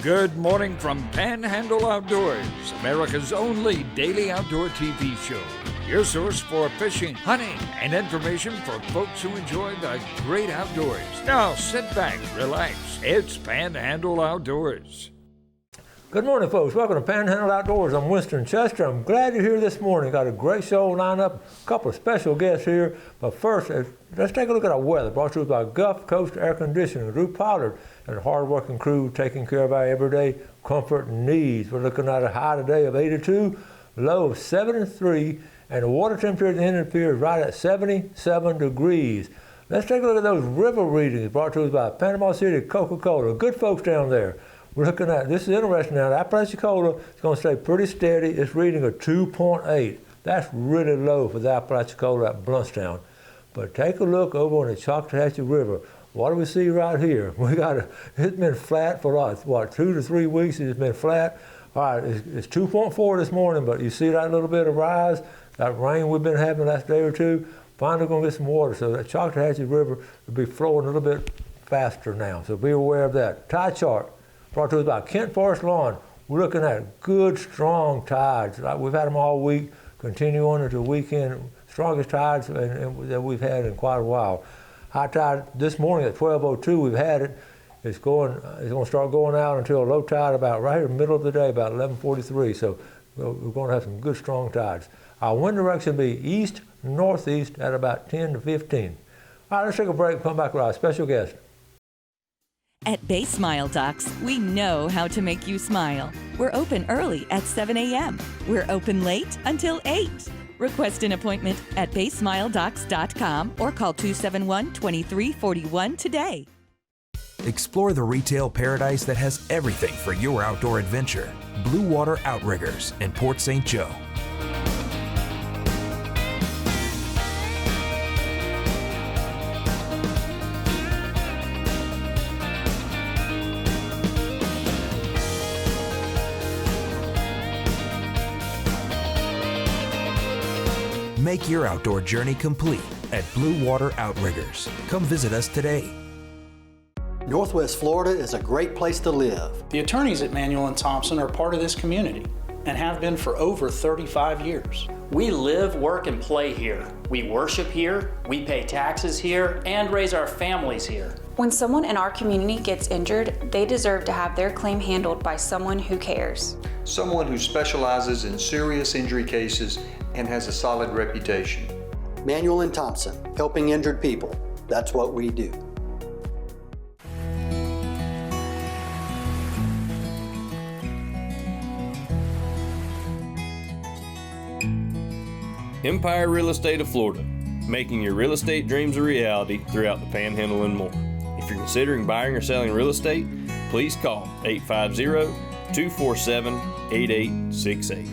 Good morning from Panhandle Outdoors, America's only daily outdoor TV show. Your source for fishing, hunting, and information for folks who enjoy the great outdoors. Now sit back, relax. It's Panhandle Outdoors. Good morning, folks. Welcome to Panhandle Outdoors. I'm Winston Chester. I'm glad you're here this morning. Got a great show lined up, a couple of special guests here. But first, let's take a look at our weather. Brought to you by Gulf Coast Air Conditioning, Drew Pollard, and a hard-working crew taking care of our everyday comfort and needs. We're looking at a high today of 82, low of 73, and the water temperature at the end of the pier is right at 77 degrees. Let's take a look at those river readings brought to us by Panama City Coca-Cola. Good folks down there. We're looking at, this is interesting now, the Apalachicola is going to stay pretty steady. It's reading a 2.8. That's really low for the Apalachicola at Bluntstown. But take a look over on the Choctawhatchee River. What do we see right here? It's been flat for what, 2 to 3 weeks it's been flat. All right, it's 2.4 this morning, but you see that little bit of rise, that rain we've been having the last day or two, finally going to get some water. So that Choctawhatchee River will be flowing a little bit faster now. So be aware of that. Tide chart brought to us by Kent Forest Lawn. We're looking at good, strong tides. We've had them all week, continue on into the weekend. Strongest tides that we've had in quite a while. High tide this morning at 12:02. We've had it. It's going to start going out until low tide about right here in the middle of the day, about 11:43. So we're going to have some good, strong tides. Our wind direction will be east northeast at about 10 to 15. All right, let's take a break and come back with our special guest. At Bay Smile Docks, we know how to make you smile. We're open early at 7 a.m. We're open late until 8. Request an appointment at baysmiledocs.com or call 271-2341 today. Explore the retail paradise that has everything for your outdoor adventure. Blue Water Outriggers in Port St. Joe. Make your outdoor journey complete at Blue Water Outriggers. Come visit us today. Northwest Florida is a great place to live. The attorneys at Manuel & Thompson are part of this community and have been for over 35 years. We live, work, and play here. We worship here, we pay taxes here, and raise our families here. When someone in our community gets injured, they deserve to have their claim handled by someone who cares. Someone who specializes in serious injury cases and has a solid reputation. Manuel & Thompson, helping injured people. That's what we do. Empire Real Estate of Florida, making your real estate dreams a reality throughout the Panhandle and more. If you're considering buying or selling real estate, please call 850-247-8868.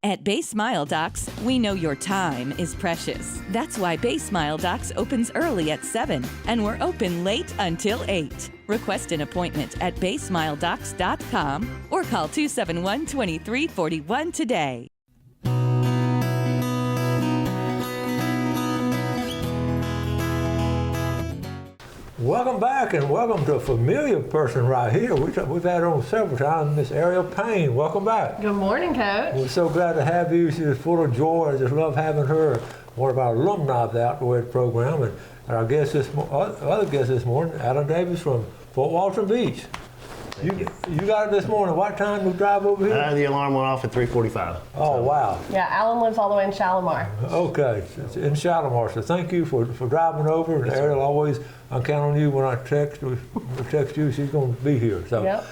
At Bay Smile Docks, we know your time is precious. That's why Bay Smile Docks opens early at 7 and we're open late until 8. Request an appointment at baysmiledocs.com or call 271-2341 today. Welcome back and welcome to a familiar person right here. We've had her on several times, Miss Ariel Payne. Welcome back. Good morning, Coach. We're so glad to have you. She's full of joy. I just love having her, one of our alumni of the Outdoor Ed program. And our guest other guest this morning, Alan Davis from Fort Walton Beach. You got it this morning. What time did we drive over here? The alarm went off at 3:45. Oh, wow. Yeah, Alan lives all the way in Shalimar. Okay, it's in Shalimar. So thank you for driving over. And Ariel, always, I count on you when I text. We text you, she's going to be here. So yep.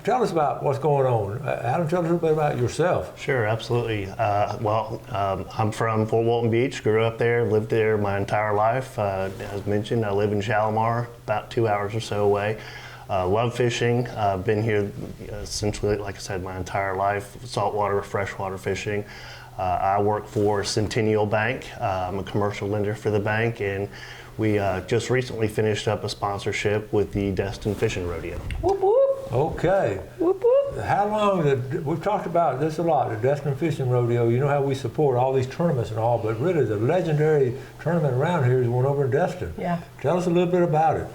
Tell us about what's going on. Adam, tell us a little bit about yourself. Sure, absolutely. I'm from Fort Walton Beach, grew up there, lived there my entire life. As mentioned, I live in Shalimar, about 2 hours or so away. Love fishing. Been here essentially, like I said, my entire life, saltwater, freshwater fishing. I work for Centennial Bank. I'm a commercial lender for the bank, and we just recently finished up a sponsorship with the Destin Fishing Rodeo. Whoop, whoop. Okay. Whoop, whoop. how long, we've talked about this a lot, the Destin Fishing Rodeo. You know how we support all these tournaments and all, but really the legendary tournament around here is one over in Destin. Yeah. Tell us a little bit about it.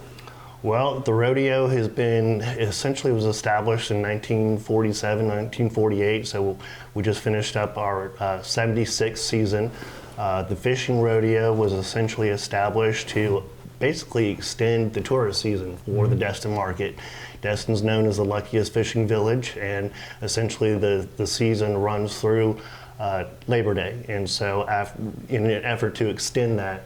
Well, the rodeo has been, essentially was established in 1947, 1948, so we just finished up our 76th season. The fishing rodeo was essentially established to basically extend the tourist season for the Destin market. Destin's known as the luckiest fishing village, and essentially the season runs through Labor Day. And so in an effort to extend that,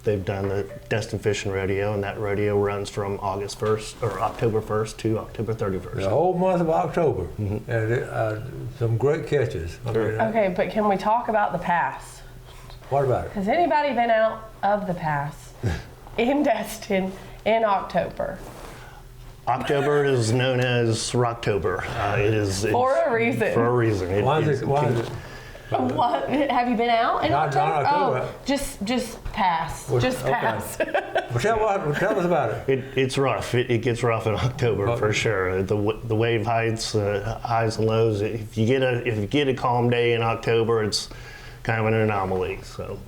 they've done the Destin Fishing Rodeo, and that rodeo runs from August 1st or October 1st to October 31st. The whole month of October, and some great catches. Okay, but can we talk about the pass? What about it? Has anybody been out of the pass in Destin in October? October is known as Rocktober. It's For a reason. For a reason. Why is it? What? Have you been out in Not October? October. Oh, just pass. Just pass. Well, tell us about it. It's rough. It gets rough in October for sure. The wave heights, highs and lows. If you get a calm day in October, it's kind of an anomaly. So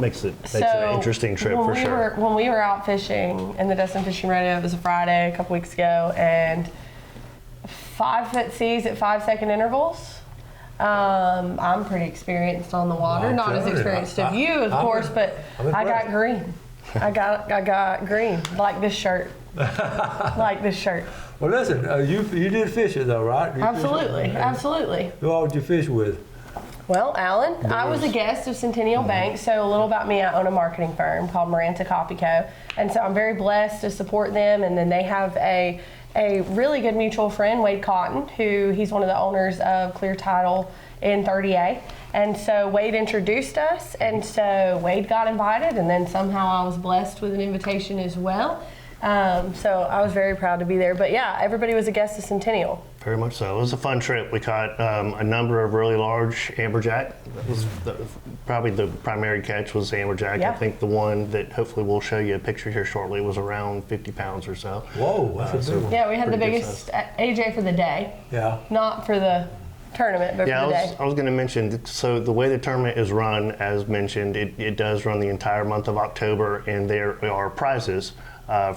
makes it an interesting trip for sure. When we were out fishing in the Destin Fishing Rodeo, it was a Friday a couple weeks ago, and 5-foot seas at 5-second intervals. I'm pretty experienced on the water, not as experienced as you, of course, but I got green. I got green, like this shirt. Like this shirt. Well, listen, you did fish it though, right? Absolutely. Who all did you fish with? Well, Alan, I was a guest of Centennial Bank, so a little about me, I own a marketing firm called Maranta Copy Co. And so I'm very blessed to support them, and then they have a really good mutual friend, Wade Cotton, he's one of the owners of Clear Title in 30A. And so Wade introduced us, and so Wade got invited, and then somehow I was blessed with an invitation as well. So I was very proud to be there. But yeah, everybody was a guest of Centennial. Very much so. It was a fun trip. We caught a number of really large amberjack. That was probably the primary catch was amberjack. Yeah. I think the one that hopefully we'll show you a picture here shortly was around 50 pounds or so. Whoa, that's a big one. Yeah, we had the biggest AJ for the day. Yeah. Not for the tournament, but for the day. I was going to mention, so the way the tournament is run, as mentioned, it does run the entire month of October, and there are prizes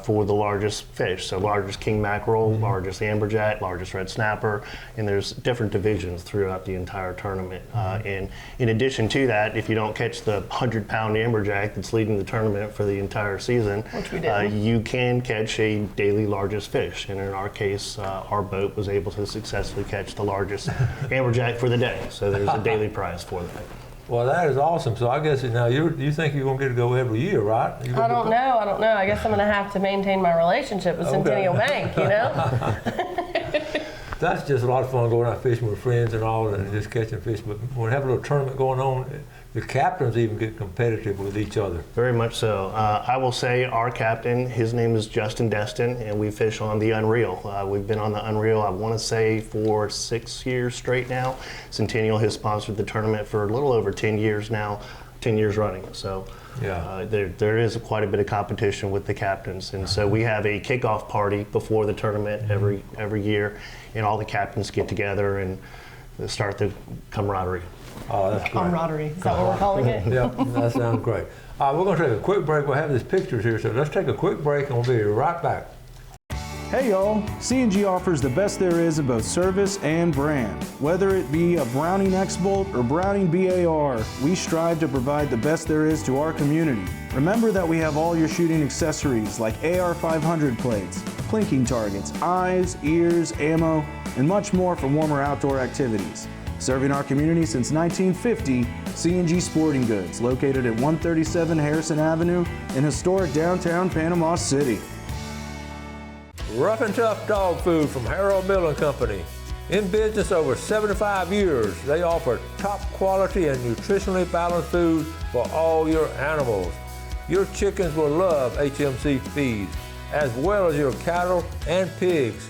for the largest fish. So largest king mackerel, largest amberjack, largest red snapper, and there's different divisions throughout the entire tournament. And in addition to that, if you don't catch the 100-pound amberjack that's leading the tournament for the entire season, which we did, you can catch a daily largest fish. And in our case, our boat was able to successfully catch the largest amberjack for the day. So there's a daily prize for that. Well, that is awesome. So I guess now you think you're going to get to go every year, right? I don't know. I guess I'm going to have to maintain my relationship with Centennial Bank, you know? That's just a lot of fun going out fishing with friends and all and just catching fish. But when we have a little tournament going on, the captains even get competitive with each other. Very much so. I will say our captain, his name is Justin Destin, and we fish on the Unreal. We've been on the Unreal, I want to say, for 6 years straight now. Centennial has sponsored the tournament for a little over 10 years now, 10 years running. So yeah. There is quite a bit of competition with the captains. And so we have a kickoff party before the tournament every year, and all the captains get together and start the camaraderie. Oh, that's great. Camaraderie. Is that what we're calling it? Yeah, that sounds great. We're going to take a quick break. We'll have these pictures here, so let's take a quick break and we'll be right back. Hey y'all, C&G offers the best there is in both service and brand. Whether it be a Browning X-Bolt or Browning BAR, we strive to provide the best there is to our community. Remember that we have all your shooting accessories like AR-500 plates, plinking targets, eyes, ears, ammo, and much more for warmer outdoor activities. Serving our community since 1950, C&G Sporting Goods, located at 137 Harrison Avenue in historic downtown Panama City. Rough and Tough Dog Food from Harold Mill & Company. In business over 75 years, they offer top quality and nutritionally balanced food for all your animals. Your chickens will love HMC feeds, as well as your cattle and pigs.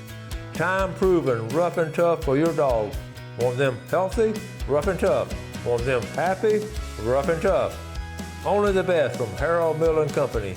Time proven rough and tough for your dog. Want them healthy? Rough and Tough. Want them happy? Rough and Tough. Only the best from Harold Mill & Company.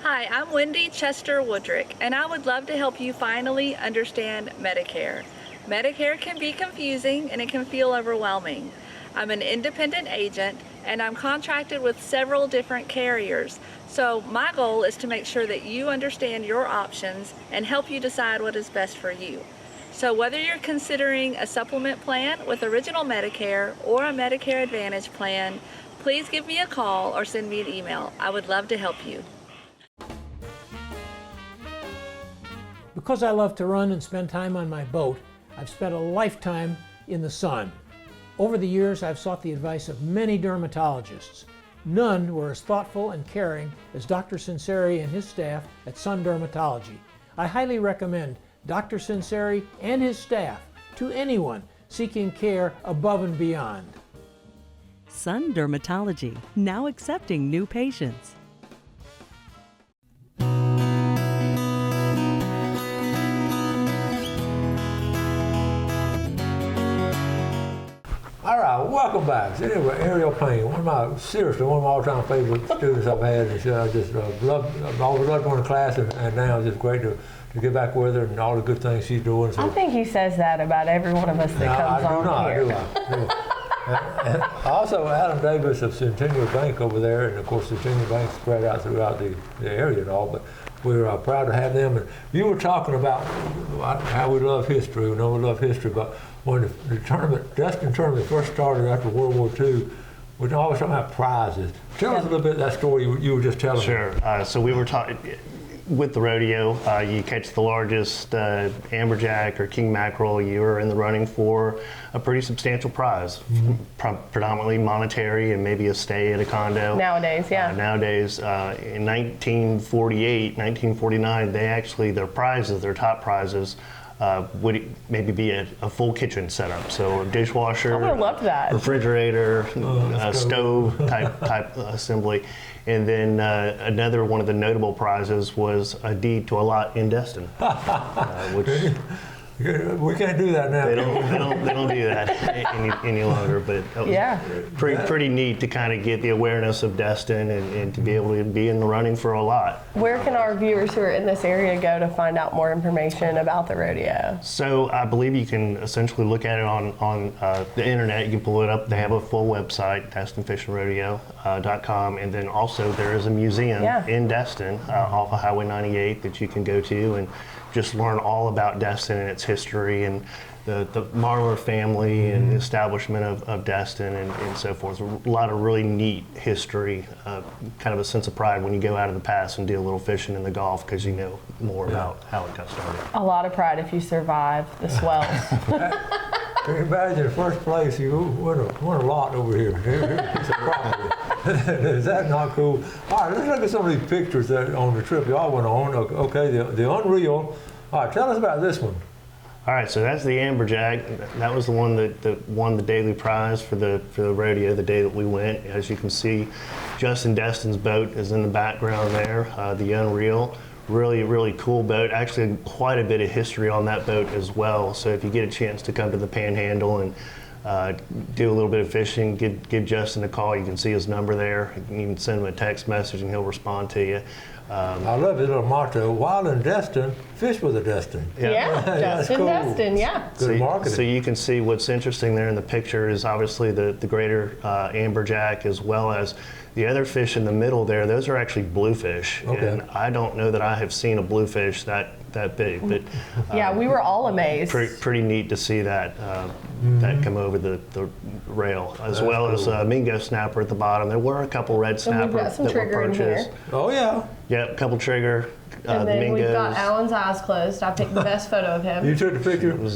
Hi, Hi, I'm Wendy Chester Woodrick, and I would love to help you finally understand Medicare. Medicare can be confusing and it can feel overwhelming. I'm an independent agent and I'm contracted with several different carriers. So my goal is to make sure that you understand your options and help you decide what is best for you. So whether you're considering a supplement plan with Original Medicare or a Medicare Advantage plan, please give me a call or send me an email. I would love to help you. Because I love to run and spend time on my boat, I've spent a lifetime in the sun. Over the years, I've sought the advice of many dermatologists. None were as thoughtful and caring as Dr. Sinceri and his staff at Sun Dermatology. I highly recommend Dr. Sinceri and his staff to anyone seeking care above and beyond. Sun Dermatology, now accepting new patients. All right, welcome back. So anyway, Ariel Payne, one of my all-time favorite students I've had. And I just I've always loved going to class, and now it's just great to get back with her and all the good things she's doing. So, I think he says that about every one of us that comes on here. I do. And also, Adam Davis of Centennial Bank over there, and of course, Centennial Bank spread out throughout the area and all, but we're proud to have them. And you were talking about how we love history. We know we love history, but when the Destin tournament first started after World War II, we're always talking about prizes. Tell us a little bit of that story you were just telling. Sure. So we were talking with the rodeo. You catch the largest amberjack or king mackerel, you are in the running for a pretty substantial prize, predominantly monetary and maybe a stay at a condo. Nowadays, yeah. Nowadays, in 1948, 1949, their prizes, their top prizes, would maybe be a full kitchen setup, so a dishwasher, I would have loved that. Refrigerator, stove type assembly, and then another one of the notable prizes was a deed to a lot in Destin, which we can't do that now. They don't do that any longer, but it was pretty neat to kind of get the awareness of Destin and to be able to be in the running for a lot. Where can our viewers who are in this area go to find out more information about the rodeo? So I believe you can essentially look at it on the internet. You can pull it up. They have a full website, DestinFishingRodeo.com, and then also there is a museum in Destin off of Highway 98 that you can go to and just learn all about Destin and its history and the Marler family and the establishment of Destin and so forth. A lot of really neat history, kind of a sense of pride when you go out of the pass and do a little fishing in the Gulf because you know more about how it got started. A lot of pride if you survive the swells. Can you imagine in first place you won a lot over here. It's a property. Is that not cool? All right, let's look at some of these pictures that on the trip y'all went on. Okay, the Unreal. All right, tell us about this one. All right, so that's the amberjack. That was the one that won the daily prize for the rodeo the day that we went. As you can see, Justin Destin's boat is in the background there. The Unreal. Really, really cool boat. Actually, quite a bit of history on that boat as well. So if you get a chance to come to the Panhandle and do a little bit of fishing, give Justin a call. You can see his number there. You can send him a text message and he'll respond to you. I love his little motto, wild in Destin, fish with a Destin. Justin cool. Destin, Good marketing. So you can see what's interesting there in the picture is obviously the greater amberjack as well as the other fish in the middle there. Those are actually bluefish. Okay. And I don't know that I have seen a bluefish that big. But we were all amazed. Pretty neat to see that that come over the rail, as well as mingo snapper at the bottom. There were a couple red snappers that were purchased. Oh yeah. Yeah, a couple trigger. And then we've got Alan's eyes closed. I picked the best photo of him. You took the picture? It was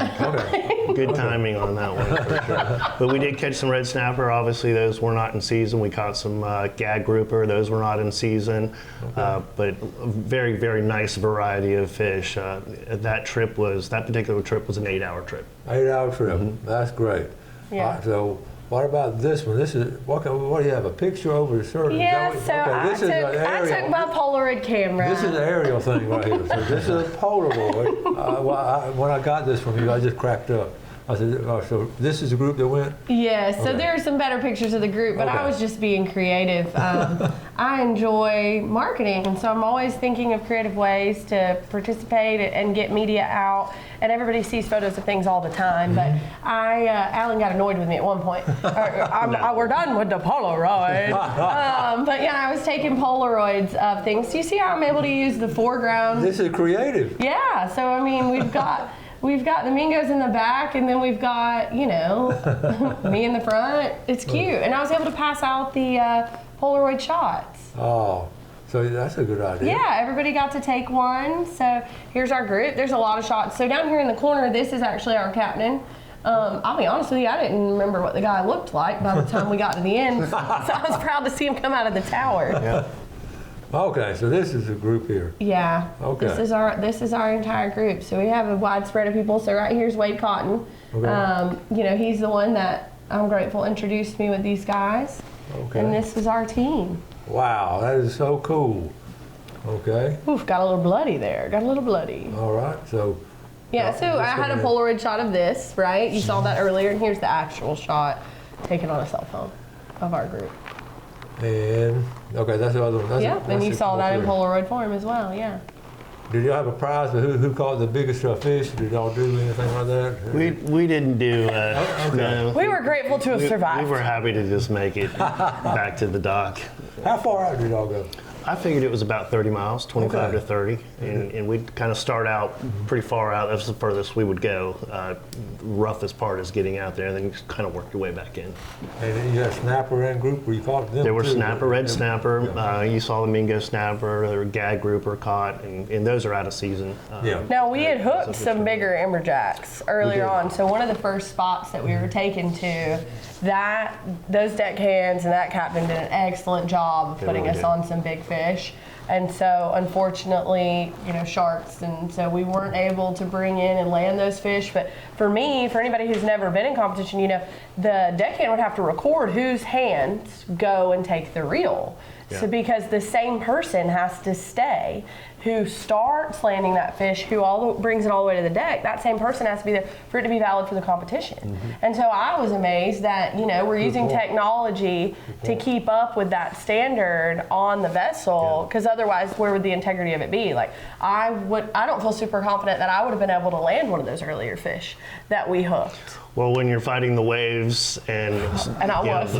good timing on that one for sure. But we did catch some red snapper. Obviously, those were not in season. We caught some gag grouper. Those were not in season. But a very, very nice variety of fish. That particular trip was an 8-hour trip. 8-hour trip. That's great. Yeah. All right, so what about this one? This is what do you have? A picture over the shirt? Yeah, I took my Polaroid camera. This is the aerial thing right here. So this is a Polaroid. When I got this from you, I just cracked up. I said, so this is the group that went? Yeah, so Okay. there are some better pictures of the group, but I Okay. was just being creative. I enjoy marketing, and so I'm always thinking of creative ways to participate and get media out. And everybody sees photos of things all the time, but Alan got annoyed with me at one point. We're done with the Polaroid. But yeah, I was taking Polaroids of things. Do you see how I'm able to use the foreground? This is creative. Yeah, so I mean, we've got the Mingos in the back, and then we've got, you know, me in the front. It's cute. And I was able to pass out the Polaroid shots. Oh, so that's a good idea. Yeah, everybody got to take one. So here's our group. There's a lot of shots. So down here in the corner, this is actually our captain. I'll be honest with you, I didn't remember what the guy looked like by the time we got to the end. So I was proud to see him come out of the tower. Yeah. Okay, so this is a group here. Yeah. Okay. This is our entire group. So we have a wide spread of people. So right here's Wade Cotton. Okay. You know, he's the one that I'm grateful introduced me with these guys. Okay. And this was our team. Wow, that is so cool. Okay. Oof, got a little bloody there. Got a little bloody. All right, so. Yeah, so I had a Polaroid shot of this, right? You saw that earlier, and here's the actual shot taken on a cell phone of our group. And, okay, that's the other one. And you saw that in Polaroid form as well, yeah. Did y'all have a prize for who caught the biggest fish? Did y'all do anything like that? We didn't do. No. We were grateful to have survived. We were happy to just make it back to the dock. How far out did y'all go? I figured it was about 30 miles, 25 to 30, and we'd kind of start out pretty far out. That's the furthest we would go. Roughest part is getting out there, and then you just kind of work your way back in. And then you had snapper and group where you caught them. There were too, snapper, red snapper. Yeah. You saw the Mingo snapper. There were gag grouper caught, and those are out of season. Now we had hooked some bigger amberjacks earlier on. So one of the first spots that we were taken to, those deckhands and that captain did an excellent job of putting us on some big fish. And so unfortunately, you know, sharks, and so we weren't able to bring in and land those fish. But for me, for anybody who's never been in competition, you know, the deckhand would have to record whose hands go and take the reel. Yeah. So because the same person has to stay who starts landing that fish, who brings it all the way to the deck, that same person has to be there for it to be valid for the competition. And so I was amazed that, you know, we're using technology to keep up with that standard on the vessel, because otherwise where would the integrity of it be? Like I don't feel super confident that I would have been able to land one of those earlier fish that we hooked. Well, when you're fighting the waves and I was.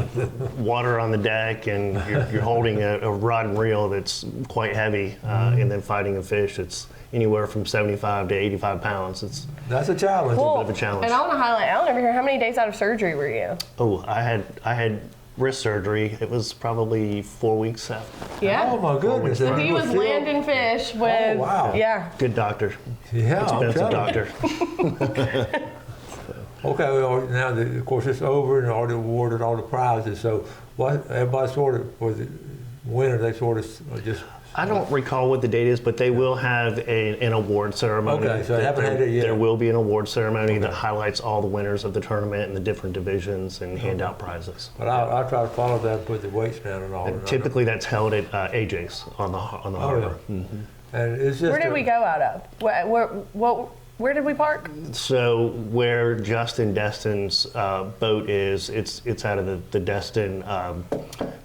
Water on the deck, and you're holding a rod and reel that's quite heavy, and then fighting a fish that's anywhere from 75 to 85 pounds. That's a challenge. Well, a bit of a challenge. And I want to highlight, Alan over here, how many days out of surgery were you? Oh, I had wrist surgery. It was probably 4 weeks after. Yeah. Oh my goodness. So he was landing fish with, yeah. Good doctor. Yeah, Expensive doctor. Okay, well, now of course it's over and already awarded all the prizes. So what everybody sort of was it winner? They sort of just. I don't recall what the date is, but they will have an award ceremony. Okay, so I haven't had it yet. There will be an award ceremony that highlights all the winners of the tournament and the different divisions and hand out prizes. But I'll try to follow that and put the weights down and all. And typically that's held at AJ's on the harbor. Yeah. And it's just Where did we go out of? Where did we park? So where Justin Destin's boat is, it's out of the Destin,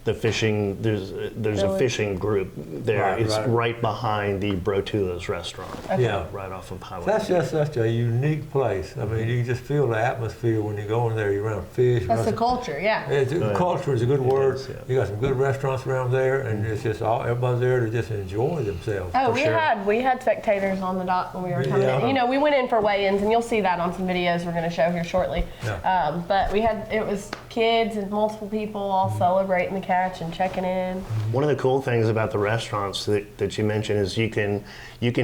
the fishing. There's a fishing group there. It's right behind the Brotula's restaurant. Okay. Yeah, right off of Highway. That's just such a unique place. I mean, you just feel the atmosphere when you go in there. You're around fish. That's the culture, yeah. Culture is a good word. You got some good restaurants around there, and it's just everybody's there to just enjoy themselves. Oh, we had spectators on the dock when we were coming in. You know, we went in for weigh-ins, and you'll see that on some videos we're going to show here shortly. Yeah. But it was kids and multiple people all celebrating the catch and checking in. One of the cool things about the restaurants that you mentioned is you can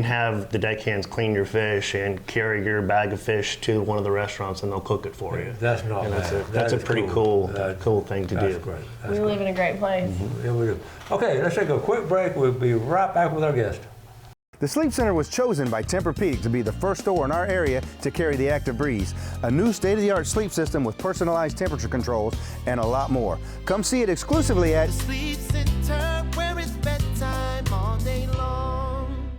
have the deckhands clean your fish and carry your bag of fish to one of the restaurants, and they'll cook it for you. That's not bad. That's a pretty cool thing to do. That's great. We live in a great place. Yeah, we do. Okay, let's take a quick break. We'll be right back with our guest. The Sleep Center was chosen by Tempur-Pedic to be the first store in our area to carry the Active Breeze, a new state-of-the-art sleep system with personalized temperature controls and a lot more. Come see it exclusively at Sleep Center, where it's bedtime all day long.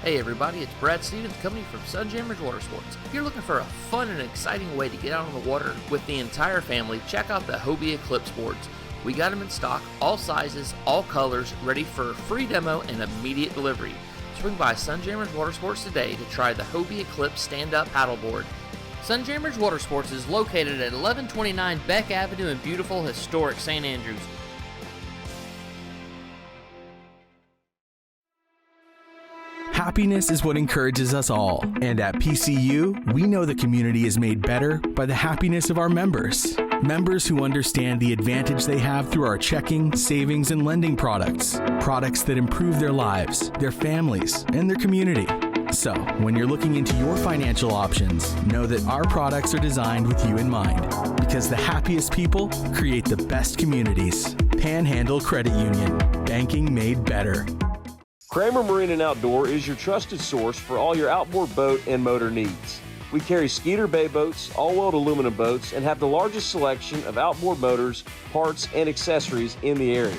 Hey everybody, it's Brad Stevens coming from Sunjammers Water Sports. If you're looking for a fun and exciting way to get out on the water with the entire family, check out the Hobie Eclipse boards. We got them in stock, all sizes, all colors, ready for a free demo and immediate delivery. Swing by Sunjammers Water Sports today to try the Hobie Eclipse stand-up paddleboard. Sunjammers Water Sports is located at 1129 Beck Avenue in beautiful, historic St. Andrews. Happiness is what encourages us all, and at PCU, we know the community is made better by the happiness of our members. Members who understand the advantage they have through our checking, savings, and lending products. Products that improve their lives, their families, and their community. So, when you're looking into your financial options, know that our products are designed with you in mind. Because the happiest people create the best communities. Panhandle Credit Union. Banking made better. Kramer Marine and Outdoor is your trusted source for all your outboard boat and motor needs. We carry Skeeter Bay boats, all-wheeled aluminum boats, and have the largest selection of outboard motors, parts, and accessories in the area.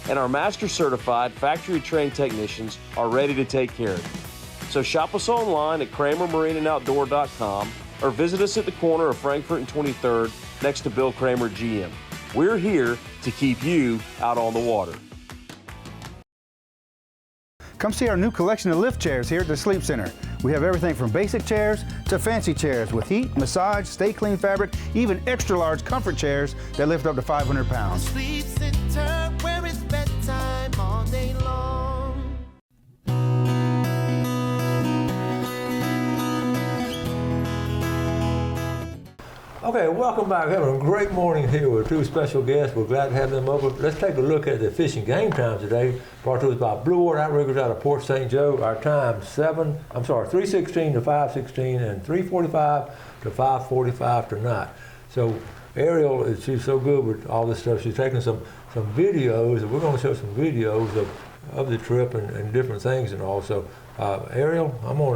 And our master-certified, factory-trained technicians are ready to take care of you. So shop us online at KramerMarineandOutdoor.com or visit us at the corner of Frankfurt and 23rd next to Bill Kramer GM. We're here to keep you out on the water. Come see our new collection of lift chairs here at the Sleep Center. We have everything from basic chairs to fancy chairs with heat, massage, stay clean fabric, even extra large comfort chairs that lift up to 500 pounds. Sleep Center, where it's bedtime all day long. Okay, welcome back. Having a great morning here with two special guests. We're glad to have them over. Let's take a look at the fishing game times today. Brought to us by Blue Water Outriggers out of Port St. Joe. Our time 3:16 to 5:16 and 3:45 to 5:45 tonight. So Ariel, she's so good with all this stuff. She's taking some videos, and we're going to show some videos of the trip and different things and all. So Ariel,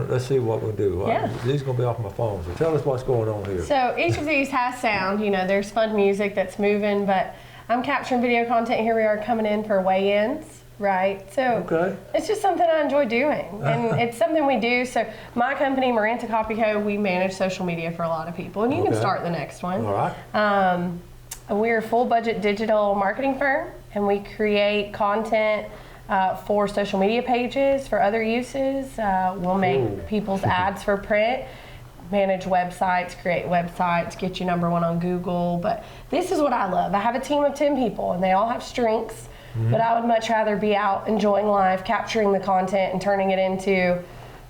let's see what we'll do. Yeah. These are going to be off my phone, so tell us what's going on here. So each of these has sound, there's fun music that's moving, but I'm capturing video content. Here we are coming in for weigh-ins, right? So It's just something I enjoy doing, and it's something we do. So my company, Maranta Copy Co., we manage social media for a lot of people, and you can start the next one. All right. We're a full budget digital marketing firm, and we create content for social media pages, for other uses. We'll make people's ads for print, manage websites, create websites, get you #1 on Google. But this is what I love. I have a team of 10 people, and they all have strengths, but I would much rather be out enjoying life, capturing the content, and turning it into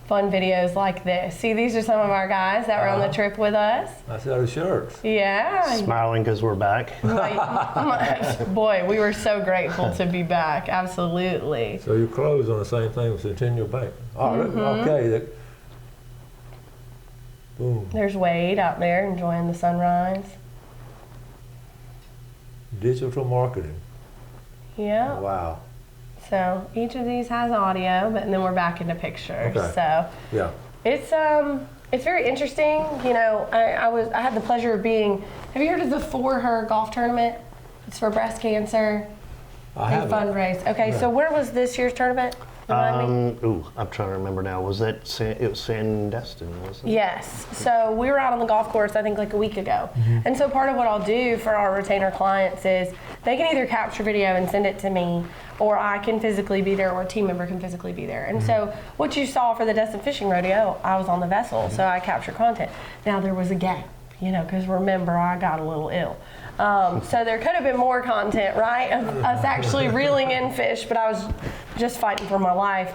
fun videos like this. See, these are some of our guys that were on the trip with us. I see those shirts. Yeah. Smiling because we're back. Boy, we were so grateful to be back. Absolutely. So your clothes on the same thing with Centennial Bank. All right, okay. Boom. There's Wade out there enjoying the sunrise. Digital marketing. Yeah. Wow. So each of these has audio, and then we're back into pictures. Okay. So yeah, it's very interesting. I had the pleasure of being. Have you heard of the For Her golf tournament? It's for breast cancer. I haven't. Fundraise. Okay, so where was this year's tournament? I'm trying to remember now. It was in Destin, wasn't it? Yes. So we were out on the golf course, I think like a week ago. And so part of what I'll do for our retainer clients is they can either capture video and send it to me, or I can physically be there, or a team member can physically be there. And so what you saw for the Destin Fishing Rodeo, I was on the vessel, so I captured content. Now there was a gap, because remember, I got a little ill. So there could have been more content, right, of us actually reeling in fish, but I was just fighting for my life.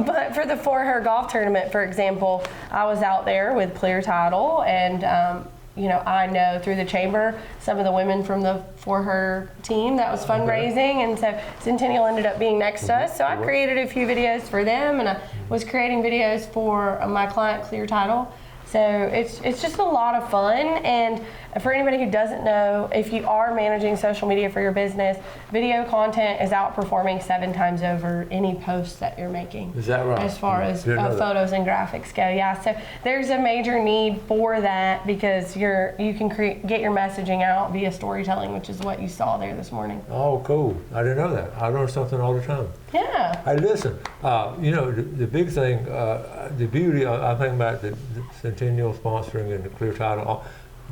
But for the For Her golf tournament, for example, I was out there with Clear Title, and I know through the chamber some of the women from the For Her team that was fundraising, and so Centennial ended up being next to us. So I created a few videos for them, and I was creating videos for my client Clear Title. So it's just a lot of fun, and for anybody who doesn't know, if you are managing social media for your business, video content is outperforming 7 times over any posts that you're making. Is that right? As far as photos and graphics go, yeah. So there's a major need for that because you can get your messaging out via storytelling, which is what you saw there this morning. Oh, cool. I didn't know that. I learn something all the time. Yeah. Hey, listen, the big thing, the beauty, I think about the Centennial sponsoring and the clear title.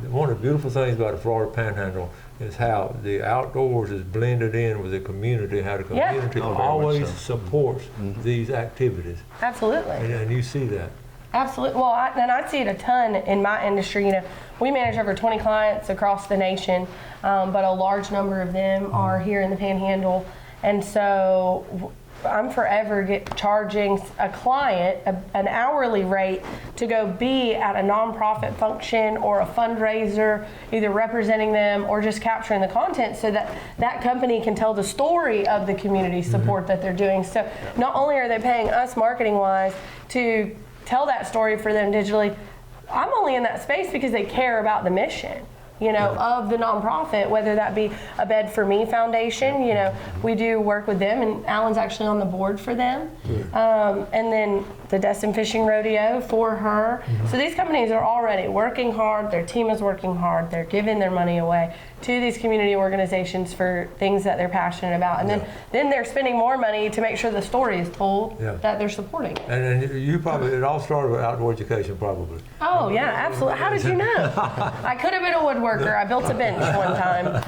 One of the beautiful things about the Florida Panhandle is how the outdoors is blended in with the community, how the community always supports these activities. Absolutely. And you see that. Absolutely. Well, I see it a ton in my industry. We manage over 20 clients across the nation, but a large number of them are here in the Panhandle. And so I'm forever charging a client an hourly rate to go be at a nonprofit function or a fundraiser, either representing them or just capturing the content so that that company can tell the story of the community support that they're doing. So not only are they paying us marketing-wise to tell that story for them digitally, I'm only in that space because they care about the mission. Of the nonprofit, whether that be a Bed for Me Foundation, we do work with them, and Alan's actually on the board for them. And then the Destin Fishing Rodeo for her. So these companies are already working hard, their team is working hard, they're giving their money away to these community organizations for things that they're passionate about. And then they're spending more money to make sure the story is told that they're supporting. And you probably, it all started with outdoor education probably. Oh yeah, absolutely. How did you know? I could have been a woodworker. I built a bench one time.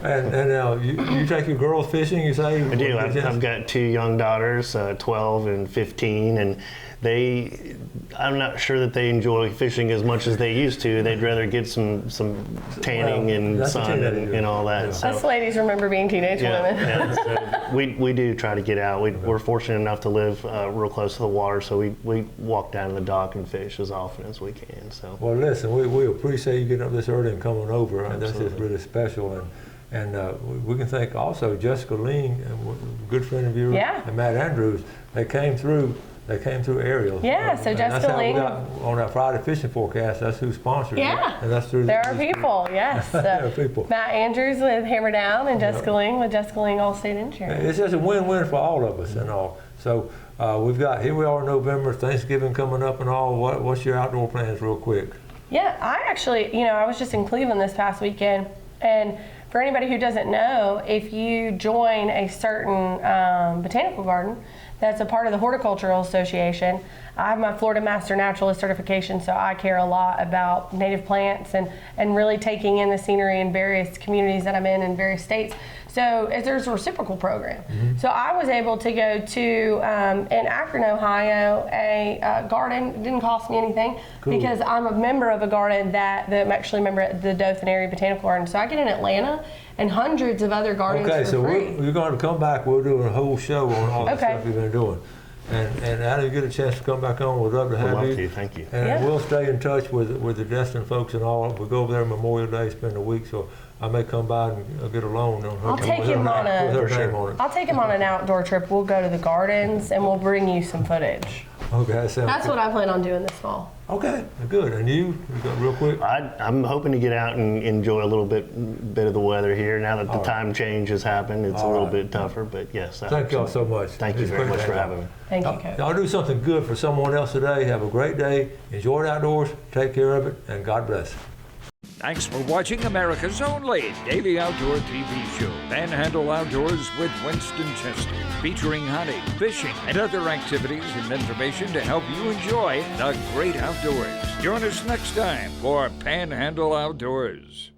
and now you take your girls fishing, you say? I do. I've got 2 young daughters, 12 and 15, and I'm not sure that they enjoy fishing as much as they used to. They'd rather get some tanning and sun and all that. So, us ladies remember being teenage women. So we do try to get out. We're fortunate enough to live real close to the water, so we walk down to the dock and fish as often as we can. So. Well, listen, we appreciate you getting up this early and coming over. That's just really special. And we can thank also Jessica Ling, a good friend of yours, and Matt Andrews. They came through Ariel. Yeah, so Jessica Ling. On that Friday fishing forecast, that's who sponsored it. And that's through there are people, yes. There are people. Matt Andrews with Hammer Down and Jessica Ling with Jessica Ling Allstate Insurance. It's just a win-win for all of us and all. So here we are in November, Thanksgiving coming up and all. What's your outdoor plans real quick? Yeah, I actually, I was just in Cleveland this past weekend, and for anybody who doesn't know, if you join a certain botanical garden that's a part of the Horticultural Association, I have my Florida Master Naturalist certification, so I care a lot about native plants and really taking in the scenery in various communities that I'm in various states. So there's a reciprocal program. So I was able to go to, in Akron, Ohio, a garden. It didn't cost me anything because I'm a member of a garden that I'm actually a member at the Dothan Area Botanical Garden. So I get in Atlanta and hundreds of other gardens for free. We're going to come back. We'll do a whole show on all the stuff you've been doing. And Adam, you get a chance to come back on, we'd love to have you. To, thank you. And we'll stay in touch with the Destin folks and all. We'll go over there Memorial Day, spend a week, so I may come by and get a loan on her. I'll take him on an outdoor trip. We'll go to the gardens and we'll bring you some footage. Okay, that's what I plan on doing this fall. Okay, good. And you got real quick? I'm hoping to get out and enjoy a little bit of the weather here. Now that the time change has happened, it's a little bit tougher, but yes. Thank y'all so much. Thank you very much for having me. Thank you, Coach. Y'all do something good for someone else today. Have a great day. Enjoy the outdoors. Take care of it, and God bless. Thanks for watching America's only daily outdoor TV show, Panhandle Outdoors with Winston Chester, featuring hunting, fishing, and other activities and information to help you enjoy the great outdoors. Join us next time for Panhandle Outdoors.